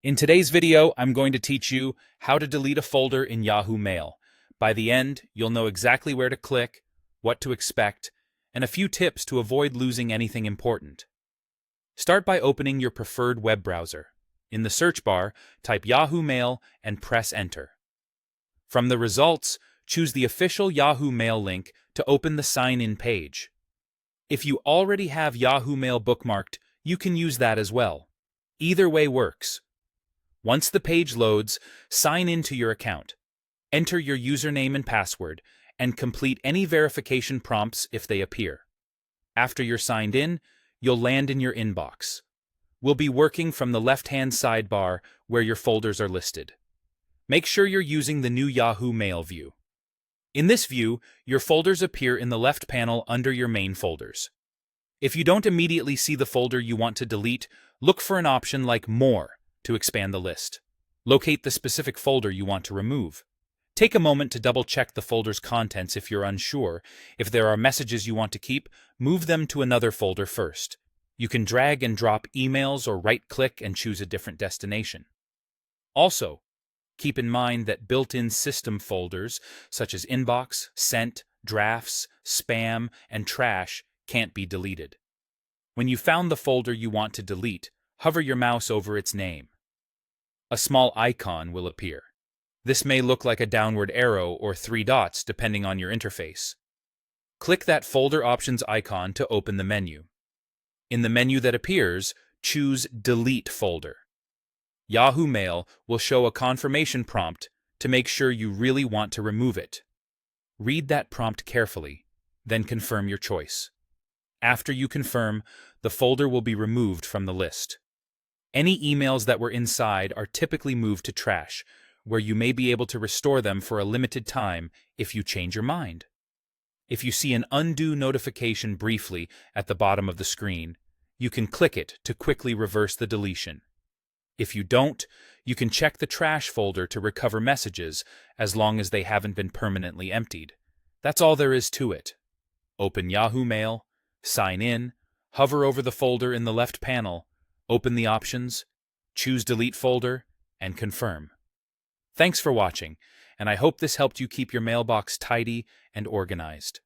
In today's video, I'm going to teach you how to delete a folder in Yahoo Mail. By the end, you'll know exactly where to click, what to expect, and a few tips to avoid losing anything important. Start by opening your preferred web browser. In the search bar, type Yahoo Mail and press Enter. From the results, choose the official Yahoo Mail link to open the sign-in page. If you already have Yahoo Mail bookmarked, you can use that as well. Either way works. Once the page loads, sign in to your account. Enter your username and password, and complete any verification prompts if they appear. After you're signed in, you'll land in your inbox. We'll be working from the left-hand sidebar where your folders are listed. Make sure you're using the new Yahoo Mail view. In this view, your folders appear in the left panel under your main folders. If you don't immediately see the folder you want to delete, look for an option like More to expand the list. Locate the specific folder you want to remove. Take a moment to double-check the folder's contents if you're unsure. If there are messages you want to keep, move them to another folder first. You can drag and drop emails or right-click and choose a different destination. Also, keep in mind that built-in system folders, such as Inbox, Sent, Drafts, Spam, and Trash, can't be deleted. When you found the folder you want to delete, hover your mouse over its name. A small icon will appear. This may look like a downward arrow or 3 dots depending on your interface. Click that folder options icon to open the menu. In the menu that appears, choose Delete Folder. Yahoo Mail will show a confirmation prompt to make sure you really want to remove it. Read that prompt carefully, then confirm your choice. After you confirm, the folder will be removed from the list. Any emails that were inside are typically moved to trash, where you may be able to restore them for a limited time if you change your mind. If you see an undo notification briefly at the bottom of the screen, you can click it to quickly reverse the deletion. If you don't, you can check the trash folder to recover messages as long as they haven't been permanently emptied. That's all there is to it. Open Yahoo Mail, sign in, hover over the folder in the left panel, open the options, choose Delete Folder, and confirm. Thanks for watching, and I hope this helped you keep your mailbox tidy and organized.